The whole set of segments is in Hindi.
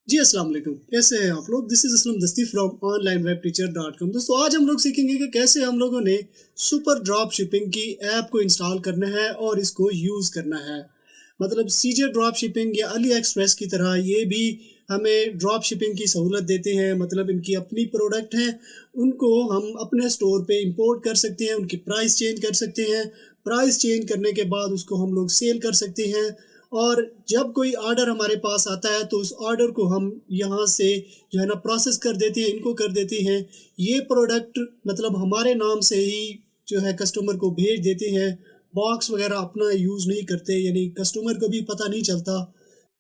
जी अस्सलाम वालेकुम। कैसे हैं आप लोग? दिस इज असलम दस्ती फ्रॉम onlineWebTeacher.com। दोस्तों आज हम लोग सीखेंगे कि कैसे हम लोगों ने सुपर ड्रॉप शिपिंग की ऐप को इंस्टॉल करना है और इसको यूज़ करना है। मतलब सीजे ड्रॉप शिपिंग या अली एक्सप्रेस की तरह ये भी हमें ड्रॉप शिपिंग की सहूलत देते हैं। मतलब इनकी अपनी प्रोडक्ट हैं, उनको हम अपने स्टोर पे इंपोर्ट कर सकते हैं, उनकी प्राइस चेंज कर सकते हैं। प्राइस चेंज करने के बाद उसको हम लोग सेल कर सकते हैं। और जब कोई ऑर्डर हमारे पास आता है तो उस ऑर्डर को हम यहाँ से जो है ना प्रोसेस कर देते हैं, इनको कर देते हैं। ये प्रोडक्ट मतलब हमारे नाम से ही जो है कस्टमर को भेज देते हैं। बॉक्स वगैरह अपना यूज़ नहीं करते, यानी कस्टमर को भी पता नहीं चलता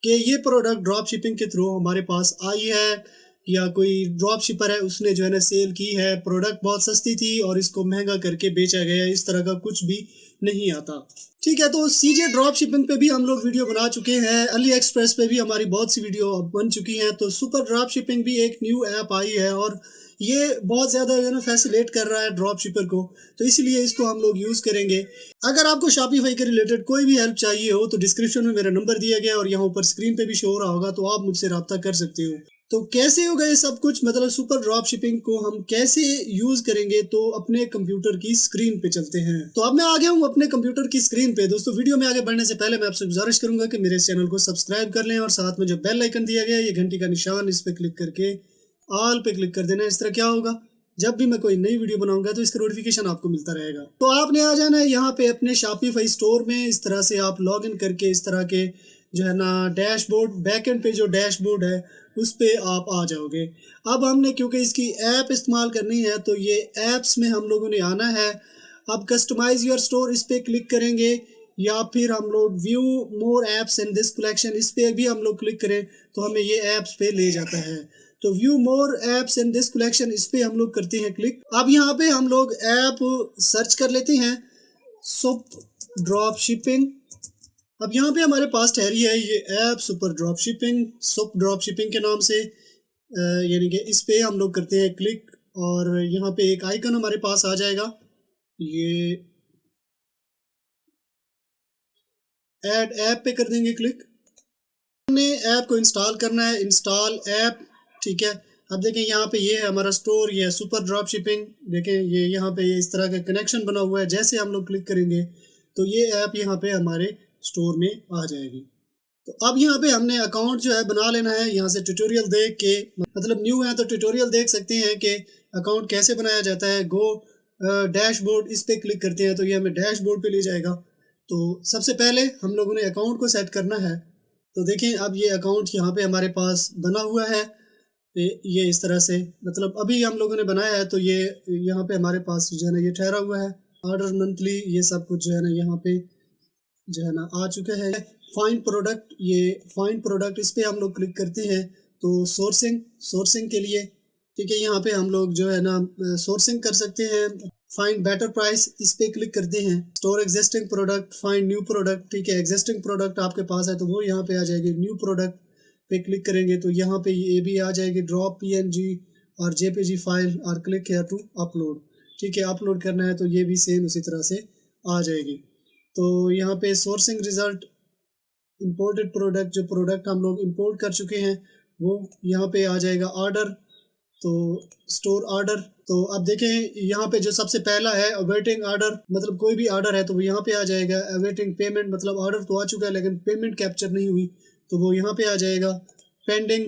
कि ये प्रोडक्ट ड्रॉप शिपिंग के थ्रू हमारे पास आई है या कोई ड्रॉप शिपर है उसने जो है ना सेल की है। प्रोडक्ट बहुत सस्ती थी और इसको महंगा करके बेचा गया, इस तरह का कुछ भी नहीं आता। ठीक है, तो सीजे ड्रॉप शिपिंग पे भी हम लोग वीडियो बना चुके हैं, अली एक्सप्रेस पे भी हमारी बहुत सी वीडियो बन चुकी हैं। तो सुपर ड्रॉप शिपिंग भी एक न्यू ऐप आई है और ये बहुत ज़्यादा जो है ना फैसिलेट कर रहा है ड्रॉप शिपर को, तो इसलिए इसको हम लोग यूज़ करेंगे। अगर आपको शॉपिफाई के रिलेटेड कोई भी हेल्प चाहिए हो तो डिस्क्रिप्शन में मेरा नंबर दिया गया है और यहाँ ऊपर स्क्रीन पे भी शो हो रहा होगा, तो आप मुझसे रब्ता कर सकते हो। तो कैसे होगा ये सब कुछ, मतलब सुपर ड्रॉप शिपिंग को हम कैसे यूज करेंगे, तो अपने कंप्यूटर की स्क्रीन पे चलते हैं। तो अब मैं आ गया हूँ अपने कंप्यूटर की स्क्रीन पे। दोस्तों वीडियो में आगे बढ़ने से पहले मैं आपसे गुजारिश करूंगा कि मेरे इस चैनल को सब्सक्राइब कर लें और साथ में जो बेल आइकन दिया गया है, ये घंटी का निशान, इस पे क्लिक करके ऑल पे क्लिक कर देना। इस तरह क्या होगा, जब भी मैं कोई नई वीडियो बनाऊंगा तो इसका नोटिफिकेशन आपको मिलता रहेगा। तो आपने आ जाना है यहाँ पे अपने शॉपिफाई स्टोर में। इस तरह से आप लॉग इन करके इस तरह के जो है ना डैशबोर्ड, बैकएंड पे जो डैशबोर्ड है उस पे आप आ जाओगे। अब हमने क्योंकि इसकी ऐप इस्तेमाल करनी है तो ये ऐप्स में हम लोगों ने आना है। अब कस्टमाइज योर स्टोर इस पे क्लिक करेंगे या फिर हम लोग view more apps in this collection, इस पे भी हम लोग क्लिक करें तो हमें ये ऐप्स पे ले जाता है। तो view more apps in this collection, इस पे हम लोग करते हैं क्लिक। अब यहाँ पे हम लोग ऐप सर्च कर लेते हैं, सुप ड्रॉप शिपिंग। अब यहाँ पे हमारे पास ठहरी है ये ऐप सुपर ड्रॉप शिपिंग, सुप ड्रॉप शिपिंग के नाम से। यानी कि इस पे हम लोग करते हैं क्लिक और यहाँ पे एक आइकन हमारे पास आ जाएगा, ये ऐड ऐप पे कर देंगे क्लिक। हमने ऐप को इंस्टॉल करना है, इंस्टॉल ऐप। ठीक है, अब देखें यहाँ पे ये है हमारा स्टोर, ये है सुपर ड्रॉप शिपिंग। देखें ये यहाँ पे ये इस तरह का कनेक्शन बना हुआ है। जैसे हम लोग क्लिक करेंगे तो ये ऐप यहाँ पे हमारे स्टोर में आ जाएगी। तो अब यहाँ पे हमने अकाउंट जो है बना लेना है। यहाँ से ट्यूटोरियल देख के, मतलब न्यू है तो ट्यूटोरियल देख सकते हैं कि अकाउंट कैसे बनाया जाता है। गो डैशबोर्ड, इस पे क्लिक करते हैं तो ये हमें डैशबोर्ड पे ले जाएगा। तो सबसे पहले हम लोगों ने अकाउंट को सेट करना है। तो देखें अब ये अकाउंट यहाँ पे हमारे पास बना हुआ है। ये इस तरह से, मतलब अभी हम लोगों ने बनाया है तो ये यहाँ पे हमारे पास जो है ना ये ठहरा हुआ है। ऑर्डर मंथली, ये सब कुछ जो है ना यहाँ पे जो है ना आ चुका है। फाइंड प्रोडक्ट, ये फाइंड प्रोडक्ट, इस पे हम लोग क्लिक करते हैं तो सोर्सिंग के लिए, ठीक है, यहाँ पे हम लोग जो है ना सोर्सिंग कर सकते हैं। फाइंड बेटर प्राइस, इस पे क्लिक करते हैं। Store existing product, find new product, ठीक है, एग्जिस्टिंग प्रोडक्ट आपके पास है तो वो यहाँ पे आ जाएगी। न्यू प्रोडक्ट पे क्लिक करेंगे तो यहाँ पे ये भी आ जाएगी, ड्रॉप पीएनजी और जेपीजी फाइल और क्लिक हेयर टू अपलोड। ठीक है, अपलोड करना है तो ये भी सेम उसी तरह से आ जाएगी। तो यहाँ पे सोर्सिंग रिजल्ट, इंपोर्टेड प्रोडक्ट, जो प्रोडक्ट हम लोग इंपोर्ट कर चुके हैं वो यहाँ पे आ जाएगा। ऑर्डर, तो स्टोर ऑर्डर, तो अब देखें यहाँ पे जो सबसे पहला है अवेटिंग ऑर्डर, मतलब कोई भी ऑर्डर है तो वो यहाँ पे आ जाएगा। अवेटिंग पेमेंट, मतलब ऑर्डर तो आ चुका है लेकिन पेमेंट कैप्चर नहीं हुई तो वो यहाँ पे आ जाएगा। पेंडिंग,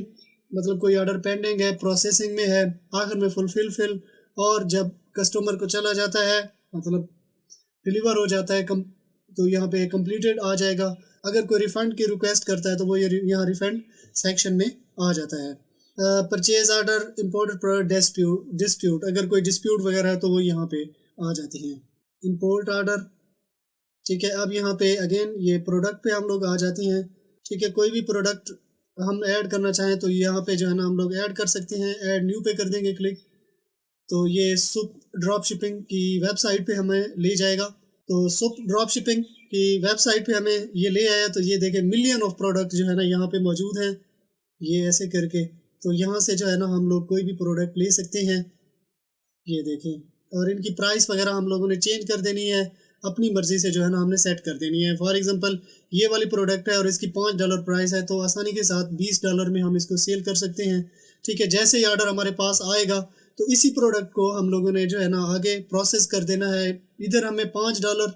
मतलब कोई ऑर्डर पेंडिंग है, प्रोसेसिंग में है, आखिर में फुलफिल। और जब कस्टमर को चला जाता है, मतलब डिलीवर हो जाता है तो यहाँ पे कंप्लीटेड आ जाएगा। अगर कोई रिफ़ंड की रिक्वेस्ट करता है तो वो ये यहाँ रिफ़ंड सेक्शन में आ जाता है। Purchase order, imported product dispute, अगर कोई डिस्प्यूट वगैरह है तो वो यहाँ पे आ जाते हैं। इंपोर्ट ऑर्डर, ठीक है, अब यहाँ पे अगेन ये प्रोडक्ट पे हम लोग आ जाते हैं। ठीक है, कोई भी प्रोडक्ट हम ऐड करना चाहें तो यहाँ पे जो है ना हम लोग ऐड कर सकते हैं। ऐड न्यू पे कर देंगे क्लिक, तो ये सुप ड्रॉप शिपिंग की वेबसाइट पे हमें ले जाएगा। तो सुप ड्रॉप शिपिंग की वेबसाइट पे हमें ये ले आया। तो ये देखें मिलियन ऑफ प्रोडक्ट जो है ना यहाँ पे मौजूद हैं, ये ऐसे करके। तो यहाँ से जो है ना हम लोग कोई भी प्रोडक्ट ले सकते हैं, ये देखें। और इनकी प्राइस वगैरह हम लोगों ने चेंज कर देनी है। अपनी मर्जी से जो है ना हमने सेट कर देनी है। फॉर एग्जांपल ये वाली प्रोडक्ट है और इसकी $5 प्राइस है, तो आसानी के साथ $20 में हम इसको सेल कर सकते हैं। ठीक है, जैसे ही ऑर्डर हमारे पास आएगा तो इसी प्रोडक्ट को हम लोगों ने जो है ना आगे प्रोसेस कर देना है। इधर हमें $5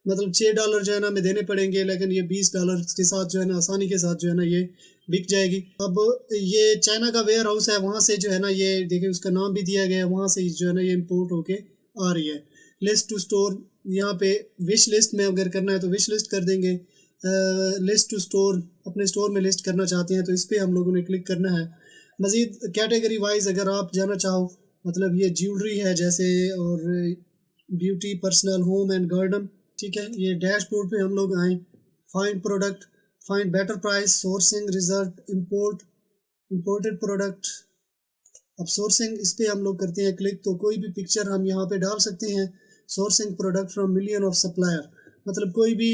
मतलब $6 जो है ना हमें देने पड़ेंगे, लेकिन ये $20 के साथ जो है ना आसानी के साथ जो है ना ये बिक जाएगी। अब ये चाइना का वेयर हाउस है, वहाँ से जो है ना ये देखिए उसका नाम भी दिया गया है, वहाँ से जो है ना ये इम्पोर्ट होके आ रही है। लिस्ट टू स्टोर, यहाँ पे विश लिस्ट में अगर करना है तो विश लिस्ट कर देंगे। लिस्ट टू स्टोर, अपने स्टोर में लिस्ट करना चाहते हैं तो इस पर हम लोगों ने क्लिक करना है। मज़ीद कैटेगरी वाइज अगर आप जाना चाहो, मतलब ये ज्वेलरी है जैसे, और beauty, personal, home and garden. ठीक है, ये डैशबोर्ड पे हम लोग आएँ, find product, find better price, sourcing, result, import, imported product. अब सोर्सिंग इस पर हम लोग करते हैं क्लिक, तो कोई भी पिक्चर हम यहाँ पे डाल सकते हैं। Sourcing product from million of supplier, मतलब कोई भी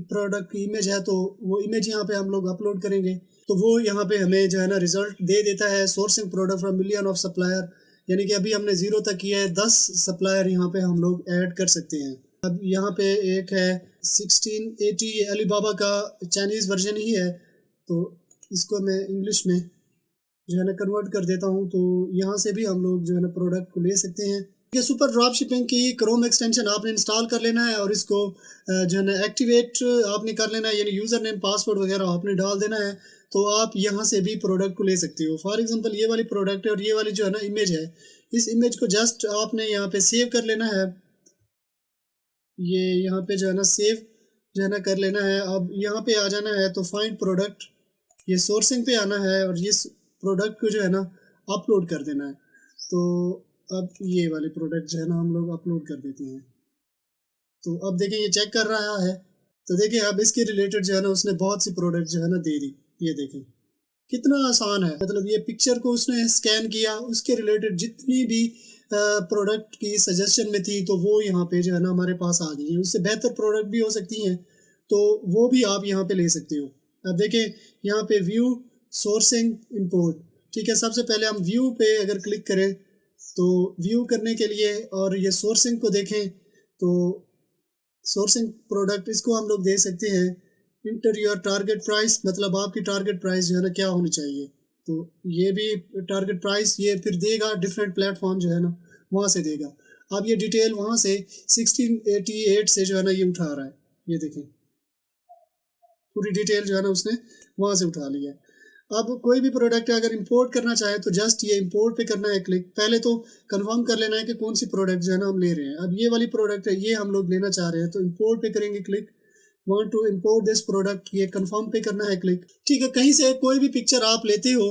प्रोडक्ट की इमेज है तो वो इमेज यहाँ पे हम लोग अपलोड करेंगे तो वो यहाँ पे हमें जो है ना रिजल्ट दे देता है। Sourcing product from million of supplier, यानी कि अभी हमने 0 तक किया है, 10 सप्लायर यहाँ पे हम लोग ऐड कर सकते हैं। अब यहाँ पे एक है 1680, ये अलीबाबा का चाइनीज़ वर्जन ही है, तो इसको मैं इंग्लिश में जो है ना कन्वर्ट कर देता हूँ, तो यहाँ से भी हम लोग जो है ना प्रोडक्ट को ले सकते हैं। ये सुपर ड्रॉप शिपिंग की क्रोम एक्सटेंशन आपने इंस्टॉल कर लेना है और इसको जो है ना एक्टिवेट आपने कर लेना है, यानी यूज़र नेम, पासवर्ड वगैरह आपने डाल देना है, तो आप यहाँ से भी प्रोडक्ट को ले सकते हो। फॉर एग्जांपल ये वाली प्रोडक्ट है और ये वाली जो है ना इमेज है, इस इमेज को जस्ट आपने यहाँ पे सेव कर लेना है। ये यहाँ पे जो है ना सेव जो है ना कर लेना है। अब यहाँ पे आ जाना है तो फाइंड प्रोडक्ट, ये सोर्सिंग पे आना है और इस प्रोडक्ट को जो है ना अपलोड कर देना है। तो अब ये वाले प्रोडक्ट जो है ना हम लोग अपलोड कर देते हैं। तो अब देखें ये चेक कर रहा है, तो देखें अब इसके रिलेटेड जो है ना उसने बहुत सी प्रोडक्ट जो है ना दे दी। ये देखें कितना आसान है, मतलब ये पिक्चर को उसने स्कैन किया, उसके रिलेटेड जितनी भी प्रोडक्ट की सजेशन में थी तो वो यहाँ पे जो है ना हमारे पास आ गई है। उससे बेहतर प्रोडक्ट भी हो सकती हैं तो वो भी आप यहाँ पे ले सकते हो। अब देखें यहाँ पे व्यू, सोर्सिंग, इंपोर्ट। ठीक है, सबसे पहले हम व्यू पे अगर क्लिक करें तो व्यू करने के लिए, और ये सोर्सिंग को देखें तो सोर्सिंग प्रोडक्ट इसको हम लोग दे सकते हैं इंटर योर टारगेट प्राइस, मतलब आपकी टारगेट प्राइस जो है ना क्या होनी चाहिए। तो ये भी टारगेट प्राइस ये फिर देगा, डिफरेंट प्लेटफॉर्म जो है ना वहाँ से देगा। अब ये डिटेल वहाँ से 1688 से जो है ना ये उठा रहा है, ये देखें पूरी डिटेल जो है ना उसने वहाँ से उठा लिया है। अब कोई भी प्रोडक्ट अगर इंपोर्ट करना चाहे तो जस्ट ये इंपोर्ट पे करना है क्लिक। पहले तो कंफर्म कर लेना है कि कौन सी प्रोडक्ट जो है ना हम ले रहे हैं। अब ये वाली प्रोडक्ट है, ये हम लोग लेना चाह रहे हैं, तो इंपोर्ट पे करेंगे click. Want to import this product, ये कंफर्म पे करना है क्लिक। ठीक है, कहीं से कोई भी पिक्चर आप लेते हो,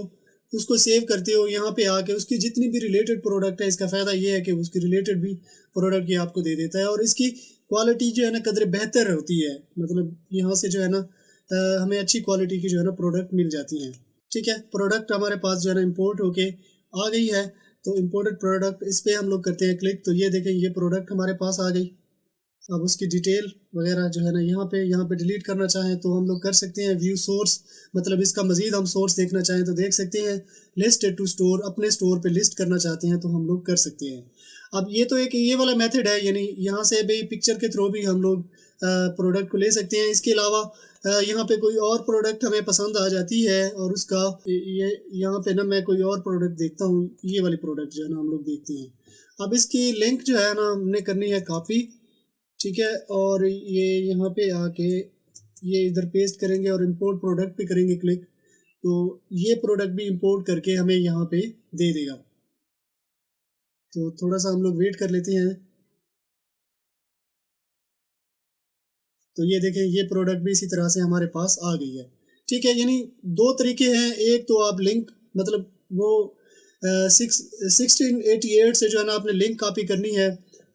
उसको सेव करते हो, यहाँ पे आके उसकी जितनी भी रिलेटेड प्रोडक्ट है, इसका फ़ायदा ये है कि उसकी रिलेटेड भी प्रोडक्ट ये आपको दे देता है और इसकी क्वालिटी जो है ना कदर बेहतर होती है। मतलब यहाँ से जो है ना हमें अच्छी क्वालिटी की जो है ना प्रोडक्ट मिल जाती हैं। ठीक है, प्रोडक्ट हमारे पास जो है ना इंपोर्ट होके आ गई है, तो इंपोर्टेड प्रोडक्ट इस पर हम लोग करते हैं क्लिक। तो ये देखें ये प्रोडक्ट हमारे पास आ गई। अब उसकी डिटेल वगैरह जो है ना यहाँ पे डिलीट करना चाहें तो हम लोग कर सकते हैं। व्यू सोर्स, मतलब इसका मज़ीद हम सोर्स देखना चाहें तो देख सकते हैं। लिस्ट टू स्टोर, अपने स्टोर पे लिस्ट करना चाहते हैं तो हम लोग कर सकते हैं। अब ये तो एक ये वाला मेथड है, यानी यहाँ से भी पिक्चर के थ्रू भी हम लोग प्रोडक्ट को ले सकते हैं। इसके अलावा यहाँ पे कोई और प्रोडक्ट हमें पसंद आ जाती है और उसका ये यहाँ पे ना मैं कोई और प्रोडक्ट देखता हूँ, ये वाली प्रोडक्ट जो है ना हम लोग देखते हैं। अब इसकी लिंक जो है ना हमने करनी है कॉपी। ठीक है, और ये यहाँ पे आके ये इधर पेस्ट करेंगे और इंपोर्ट प्रोडक्ट पे करेंगे क्लिक, तो ये प्रोडक्ट भी इंपोर्ट करके हमें यहाँ पे दे देगा। तो थोड़ा सा हम लोग वेट कर लेते हैं। तो ये देखें ये प्रोडक्ट भी इसी तरह से हमारे पास आ गई है। ठीक है, यानी दो तरीके हैं। एक तो आप लिंक, मतलब वो 1688 से जो है ना आपने लिंक कॉपी करनी है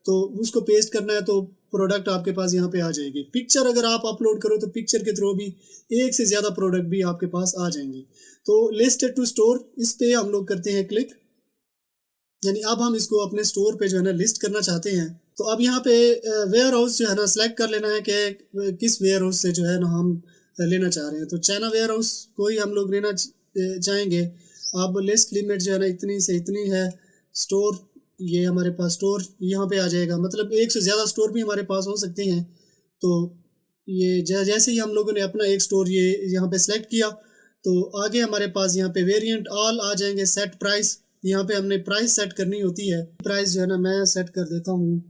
तो उसको पेस्ट करना है, तो प्रोडक्ट आपके पास यहाँ पे आ जाएगी। पिक्चर अगर आप अपलोड करो तो पिक्चर के थ्रू भी एक से ज़्यादा प्रोडक्ट भी आपके पास आ जाएंगे। तो लिस्ट टू स्टोर, इस पे हम लोग करते हैं क्लिक, यानी अब हम इसको अपने स्टोर पे जो है ना लिस्ट करना चाहते हैं। तो अब यहाँ पे वेयर हाउस जो है ना सेलेक्ट कर लेना है कि किस वेयर हाउस से जो है ना हम लेना चाह रहे हैं। तो चाइना वेयर हाउस को ही हम लोग लेना चाहेंगे। अब लिस्ट लिमिट जो है ना इतनी से इतनी है। स्टोर ये हमारे पास स्टोर यहाँ पे आ जाएगा, मतलब एक से ज़्यादा स्टोर भी हमारे पास हो सकते हैं। तो ये जैसे ही हम लोगों ने अपना एक स्टोर ये यहाँ पे सेलेक्ट किया तो आगे हमारे पास यहाँ पे वेरिएंट ऑल आ जाएंगे। सेट प्राइस, यहाँ पे हमने प्राइस सेट करनी होती है। प्राइस जो है ना मैं सेट कर देता हूँ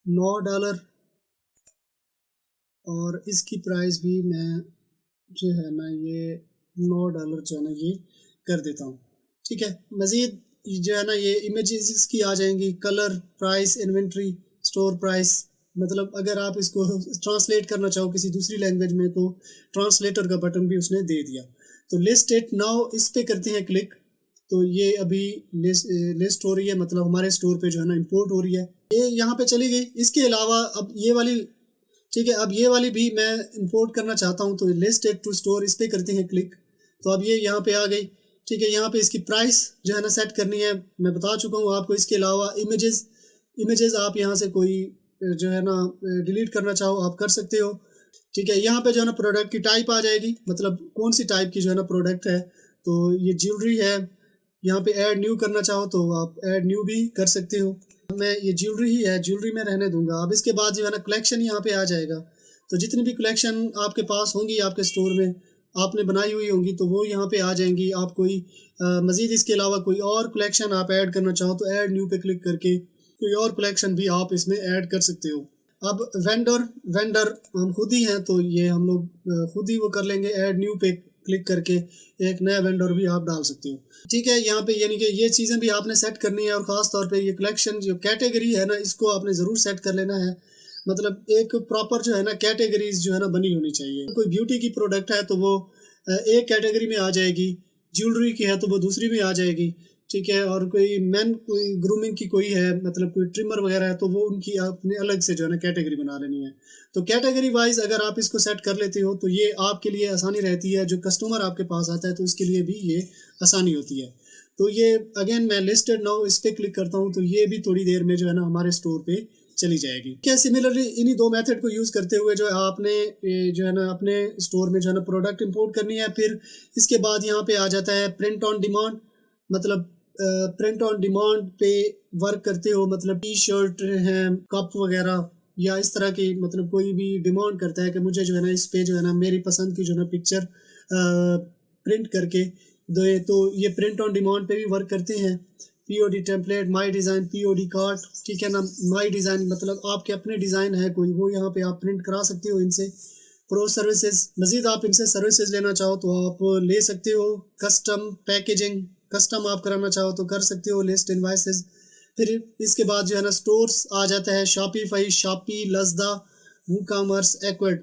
$9 और इसकी प्राइस भी मैं जो है ना ये $9 जो है ना ये कर देता हूँ। ठीक है, मज़ीद जो है ना ये इमेजेस इसकी आ जाएंगी, colour, price, inventory, store price. मतलब अगर आप इसको ट्रांसलेट करना चाहो किसी दूसरी लैंग्वेज में तो ट्रांसलेटर का बटन भी उसने दे दिया। तो लिस्ट इट नाउ, इस पे करते हैं क्लिक। तो ये अभी लिस्ट हो रही है, मतलब हमारे स्टोर पे जो है ना इंपोर्ट हो रही है। ये यहाँ पे चली गई। इसके अलावा अब ये वाली, ठीक है, अब ये वाली भी मैं इंपोर्ट करना चाहता हूँ। तो लिस्ट इट टू स्टोर, इस पे करते हैं क्लिक। तो अब ये यहाँ पे आ गई। ठीक है, यहाँ पे इसकी प्राइस जो है ना सेट करनी है, मैं बता चुका हूँ आपको। इसके अलावा इमेजेस आप यहाँ से कोई जो है ना डिलीट करना चाहो आप कर सकते हो। ठीक है, यहाँ पे जो है ना प्रोडक्ट की टाइप आ जाएगी, मतलब कौन सी टाइप की जो है ना प्रोडक्ट है। तो ये ज्वेलरी है, यहाँ पे ऐड न्यू करना चाहो तो आप ऐड न्यू भी कर सकते हो। मैं ये ज्वेलरी ही है, ज्वेलरी में रहने दूंगा। अब इसके बाद जो है ना कलेक्शन यहाँ पे आ जाएगा। तो जितनी भी कलेक्शन आपके पास होंगी, आपके स्टोर में आपने बनाई हुई होंगी, तो वो यहाँ पे आ जाएंगी। आप कोई मज़ीद इसके अलावा कोई और कलेक्शन आप ऐड करना चाहो तो ऐड न्यू पे क्लिक करके कोई और कलेक्शन भी आप इसमें ऐड कर सकते हो। अब वेंडर हम खुद ही हैं, तो ये हम लोग खुद ही वो कर लेंगे। ऐड न्यू पे क्लिक करके एक नया वेंडर भी आप डाल सकते हो। ठीक है, यहाँ पे यानी कि ये चीज़ें भी आपने सेट करनी है। और ख़ास तौर पे ये कलेक्शन जो कैटेगरी है ना, इसको आपने ज़रूर सेट कर लेना है। मतलब एक प्रॉपर जो है ना कैटेगरीज जो है ना बनी होनी चाहिए। कोई ब्यूटी की प्रोडक्ट है तो वो एक कैटेगरी में आ जाएगी, ज्वेलरी की है तो वो दूसरी में आ जाएगी। ठीक है, और कोई कोई ग्रूमिंग की कोई है, मतलब कोई ट्रिमर वगैरह है, तो वो उनकी आपने अलग से जो है ना कैटेगरी बना लेनी है। तो कैटेगरी वाइज अगर आप इसको सेट कर लेते हो तो ये आपके लिए आसानी रहती है। जो कस्टमर आपके पास आता है तो उसके लिए भी ये आसानी होती है। तो ये अगेन मैं लिस्टेड नाउ इस पर क्लिक करता हूँ तो ये भी थोड़ी देर में जो है ना हमारे स्टोर पे चली जाएगी। क्या सिमिलरली इन्हीं दो मेथड को यूज़ करते हुए जो है आपने जो है ना अपने स्टोर में जो है ना प्रोडक्ट इंपोर्ट करनी है। फिर इसके बाद यहाँ पे आ जाता है प्रिंट ऑन डिमांड। मतलब प्रिंट ऑन डिमांड पे वर्क करते हो, मतलब टी शर्ट हैं, कप वगैरह या इस तरह की, मतलब कोई भी डिमांड करता है कि मुझे जो है ना इस पे जो है ना मेरी पसंद की जो है ना पिक्चर प्रिंट करके दे, तो ये प्रिंट ऑन डिमांड पे भी वर्क करते हैं। पीओडी टेम्पलेट, माई डिज़ाइन, पीओडी कार्ड। ठीक है ना, माई डिज़ाइन मतलब आपके अपने डिज़ाइन है कोई, वो यहाँ पे आप प्रिंट करा सकते हो इनसे। प्रो सर्विसेज, मज़ीद आप इनसे सर्विसेज लेना चाहो तो आप ले सकते हो। कस्टम पैकेजिंग, कस्टम आप कराना चाहो तो कर सकते हो। List invoices. फिर इसके बाद जो है ना स्टोर्स आ जाता है, शॉपिफाई, शॉपी, लज़दा, वूकॉमर्स, एक्विड।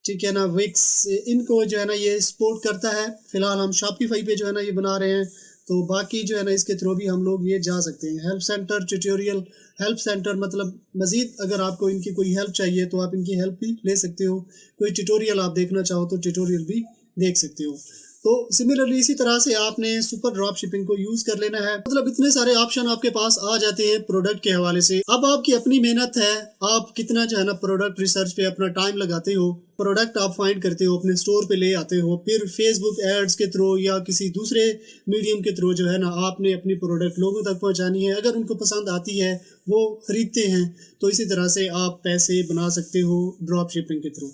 ठीक है ना, विक्स, इनको जो है ना ये सपोर्ट करता है। फिलहाल हम शॉपिफाई पे जो है ना ये बना रहे हैं, तो बाकी जो है ना इसके थ्रू भी हम लोग ये जा सकते हैं। Help centre, tutorial, help centre मतलब मज़ीद अगर आपको इनकी कोई हेल्प चाहिए तो आप इनकी हेल्प भी ले सकते हो। कोई ट्यूटोरियल आप देखना चाहो तो ट्यूटोरियल भी देख सकते हो। तो सिमिलरली इसी तरह से आपने सुपर ड्रॉप शिपिंग को यूज़ कर लेना है। मतलब इतने सारे ऑप्शन आपके पास आ जाते हैं प्रोडक्ट के हवाले से। अब आपकी अपनी मेहनत है, आप कितना जो है ना प्रोडक्ट रिसर्च पे अपना टाइम लगाते हो, प्रोडक्ट आप फाइंड करते हो, अपने स्टोर पे ले आते हो, फिर फेसबुक एड्स के थ्रू या किसी दूसरे मीडियम के थ्रू जो है ना आपने अपनी प्रोडक्ट लोगों तक पहुंचानी है। अगर उनको पसंद आती है, वो ख़रीदते हैं, तो इसी तरह से आप पैसे बना सकते हो ड्रॉप शिपिंग के थ्रू।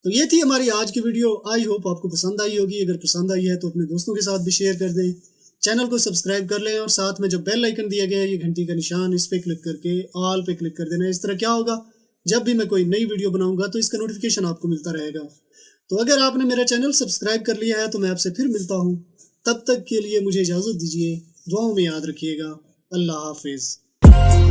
तो ये थी हमारी आज की वीडियो। आई होप आपको पसंद आई होगी। अगर पसंद आई है तो अपने दोस्तों के साथ भी शेयर कर दें, चैनल को सब्सक्राइब कर लें और साथ में जो बेल आइकन दिया गया है, ये घंटी का निशान, इस पर क्लिक करके ऑल पे क्लिक कर देना। इस तरह क्या होगा, जब भी मैं कोई नई वीडियो बनाऊंगा तो इसका नोटिफिकेशन आपको मिलता रहेगा। तो अगर आपने मेरा चैनल सब्सक्राइब कर लिया है तो मैं आपसे फिर मिलता हूँ। तब तक के लिए मुझे इजाज़त दीजिए। दुआओं में याद रखिएगा। अल्लाह हाफिज़।